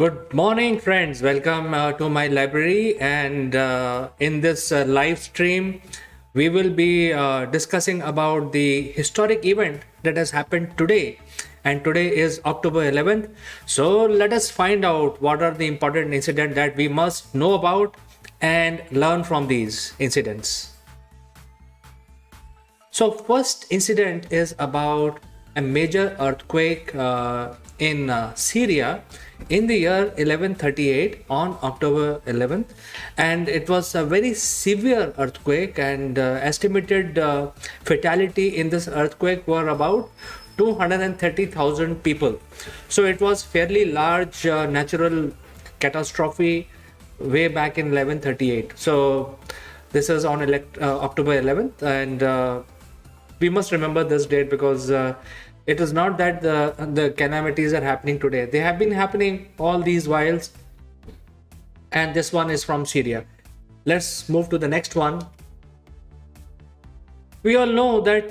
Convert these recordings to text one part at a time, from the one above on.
Good morning, friends. Welcome to my library. And in this live stream, we will be discussing about the historic event that has happened today. And today is October 11th. So let us find out what are the important incidents that we must know about and learn from these incidents. So first incident is about a major earthquake in Syria in the year 1138 on October 11th, and it was a very severe earthquake, and estimated fatality in this earthquake were about 230,000 people. So it was fairly large natural catastrophe way back in 1138. So this is on October 11th, and we must remember this date because it is not that the calamities are happening today. They have been happening all these whiles, and this one is from Syria. Let's move to the next one. We all know that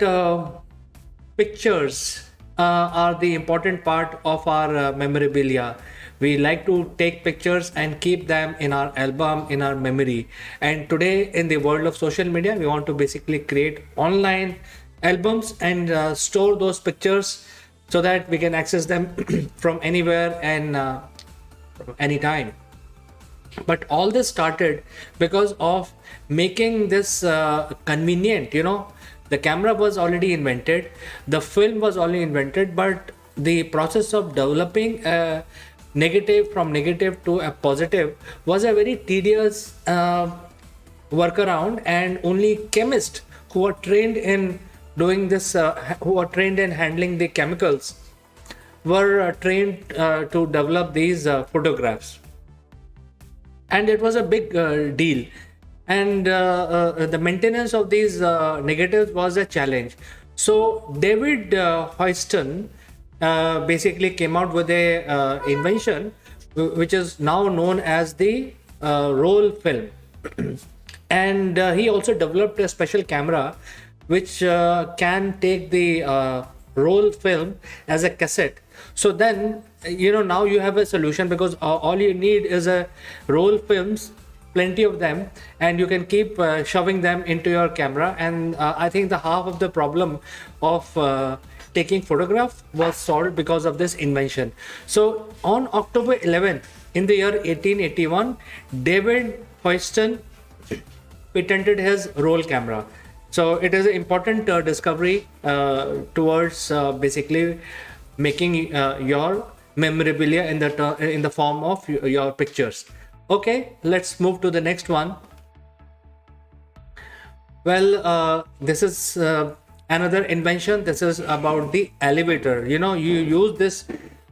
pictures are the important part of our memorabilia. We like to take pictures and keep them in our album, in our memory. And today, in the world of social media, we want to basically create online albums and store those pictures so that we can access them from anywhere and anytime. But all this started because of making this convenient. The camera was already invented, the film was already invented, but the process of developing a negative from negative to a positive was a very tedious workaround, and only chemists who are trained in doing this, who are trained in handling the chemicals, were trained to develop these photographs. And it was a big deal. And the maintenance of these negatives was a challenge. So David Houston basically came out with a invention which is now known as the roll film. And he also developed a special camera which can take the roll film as a cassette. So then, now you have a solution, because all you need is a roll films, plenty of them, and you can keep shoving them into your camera. And I think the half of the problem of taking photograph was solved because of this invention. So on October 11th in the year 1881, David Houston patented his roll camera. So it is an important discovery towards basically making your memorabilia in the form of your pictures. Okay, let's move to the next one. Well, this is another invention. This is about the elevator. You use this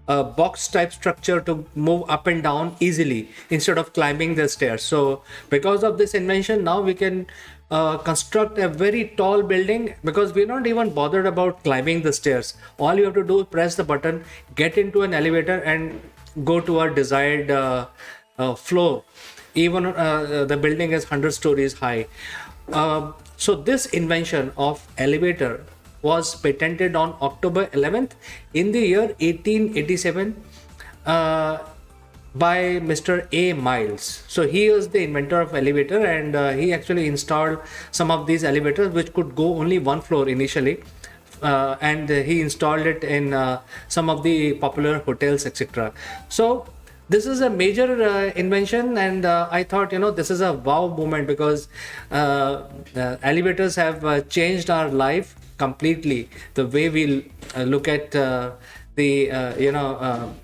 box type structure to move up and down easily instead of climbing the stairs. So because of this invention, now we can construct a very tall building, because we're not even bothered about climbing the stairs. All you have to do is press the button, get into an elevator, and go to our desired floor. Even the building is 100 stories high. So this invention of elevator was patented on October 11th in the year 1887 by Mr. A. Miles. So he is the inventor of elevator, and he actually installed some of these elevators which could go only one floor initially. And he installed it in some of the popular hotels, etc. So this is a major invention, and I thought, this is a wow moment, because elevators have changed our life completely. The way we look at our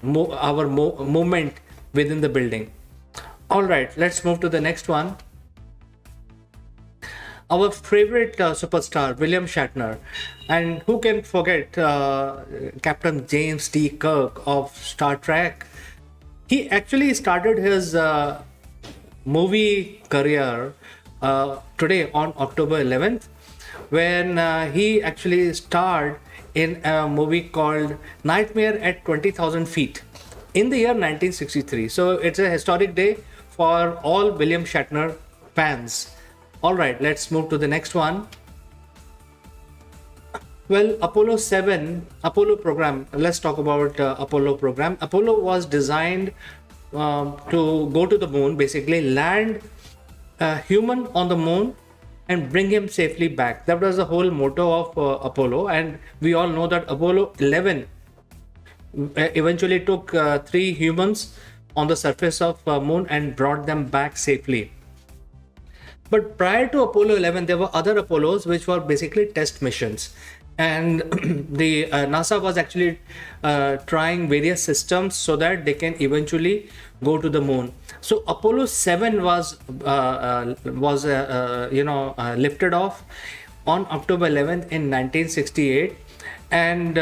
movement within the building. All right, let's move to the next one. Our favorite superstar, William Shatner. And who can forget Captain James T. Kirk of Star Trek? He actually started his movie career today on October 11th, when he actually starred in a movie called Nightmare at 20,000 Feet in the year 1963. So it's a historic day for all William Shatner fans. All right, let's move to the next one. Well, Apollo program. Let's talk about Apollo program. Apollo was designed to go to the moon, basically land a human on the moon and bring him safely back. That was the whole motto of Apollo, and we all know that Apollo 11 eventually took 3 humans on the surface of moon and brought them back safely. But prior to Apollo 11, there were other Apollos which were basically test missions, and the NASA was actually trying various systems so that they can eventually go to the moon. So Apollo 7 was lifted off on October 11th in 1968, and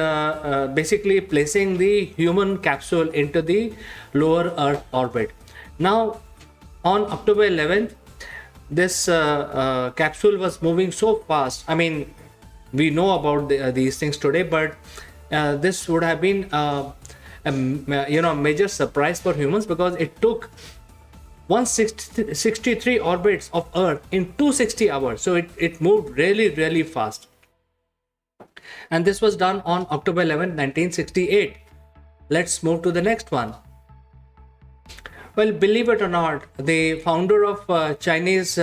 basically placing the human capsule into the lower Earth orbit. Now, on October 11th, this capsule was moving so fast. I mean, we know about these things today, but this would have been a major surprise for humans, because it took 163 orbits of Earth in 260 hours. So it moved really fast. And this was done on October 11, 1968. Let's move to the next one. Well, believe it or not, the founder of Chinese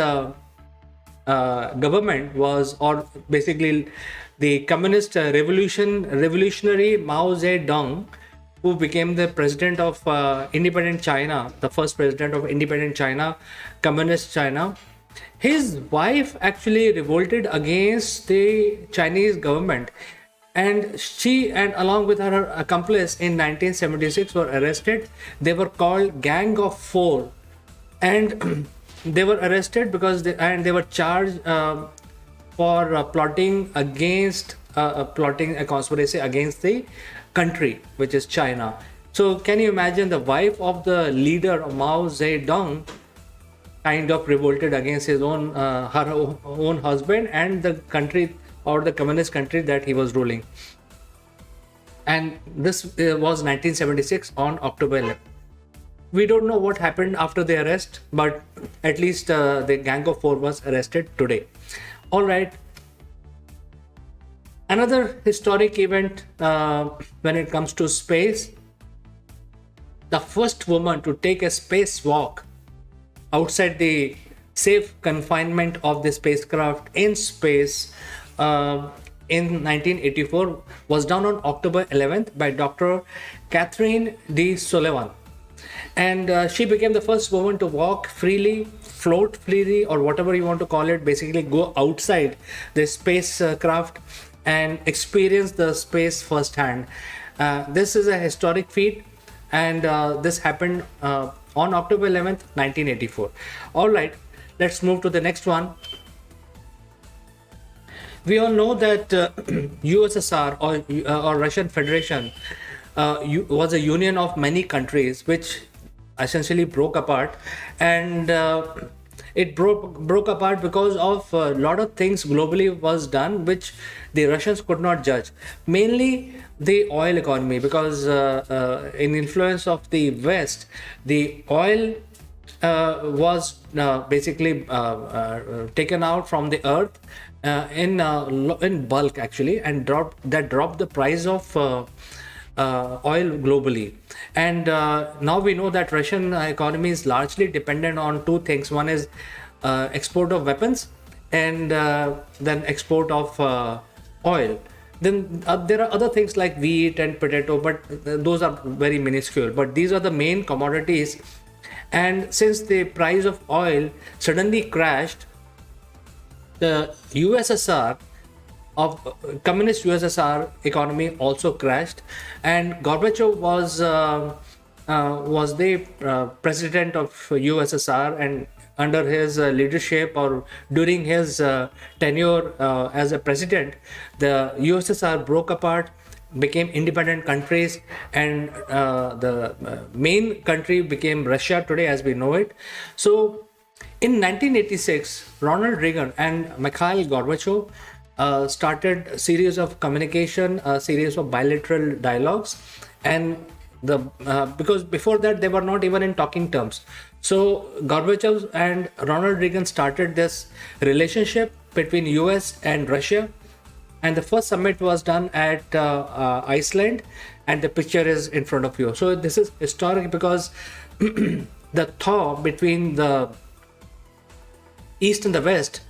government was, or basically the communist revolutionary Mao Zedong, who became the president of independent China, the first president of independent China, communist China. His wife actually revolted against the Chinese government, and she, and along with her accomplice in 1976, were arrested. They were called Gang of Four, and they were arrested because they were charged for plotting against plotting a conspiracy against the country, which is China. So can you imagine, the wife of the leader Mao Zedong kind of revolted against his own her own husband and the country, or the communist country that he was ruling. And this was 1976 on October 11th. We don't know what happened after the arrest, but at least the Gang of Four was arrested today. All right. Another historic event when it comes to space, the first woman to take a spacewalk outside the safe confinement of the spacecraft in space in 1984 was done on October 11th by Dr. Catherine D. Sullivan. And she became the first woman to walk freely, float freely, or whatever you want to call it, basically go outside the spacecraft and experience the space firsthand. This is a historic feat, and this happened on October 11th, 1984. All right, let's move to the next one. We all know that USSR or Russian Federation was a union of many countries which essentially broke apart, and it broke apart because of a lot of things globally was done which the Russians could not judge, mainly the oil economy, because in influence of the West, the oil was basically taken out from the earth in bulk actually, and dropped the price of oil globally. And now we know that Russian economy is largely dependent on two things. One is export of weapons, and then export of oil. Then there are other things like wheat and potato, but those are very minuscule. But these are the main commodities. And since the price of oil suddenly crashed, the USSR of communist USSR economy also crashed, and Gorbachev was the president of USSR, and under his leadership, or during his tenure as a president, the USSR broke apart, became independent countries, and the main country became Russia today as we know it. So in 1986, Ronald Reagan and Mikhail Gorbachev started a series of communication, a series of bilateral dialogues, and because before that they were not even in talking terms. So Gorbachev and Ronald Reagan started this relationship between US and Russia, and the first summit was done at Iceland, and the picture is in front of you. So this is historic because the thaw between the East and the West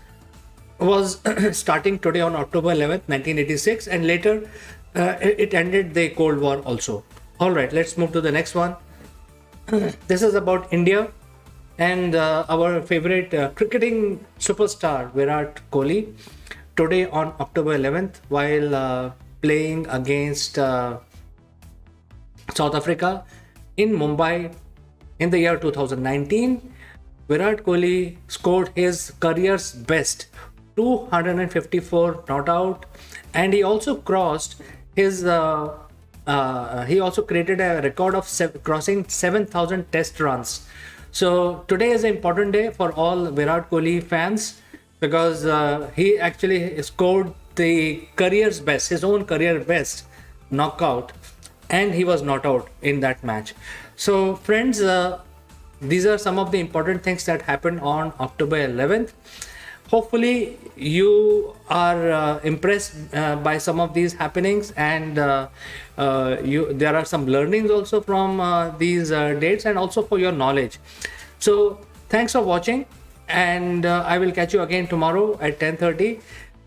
was starting today on October 11th, 1986, and later it ended the Cold War also. All right, let's move to the next one. This is about India and our favorite cricketing superstar Virat Kohli. Today on October 11th, while playing against South Africa in Mumbai in the year 2019, Virat Kohli scored his career's best 254 not out, and he also crossed his he also created a record of crossing 7,000 test runs. So today is an important day for all Virat Kohli fans because he actually scored the career's best, his own career best knockout, and he was not out in that match. So friends, these are some of the important things that happened on October 11th. Hopefully you are impressed by some of these happenings, and there are some learnings also from these dates, and also for your knowledge. So thanks for watching, and I will catch you again tomorrow at 10:30.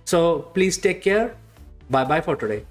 So please take care. Bye bye for today.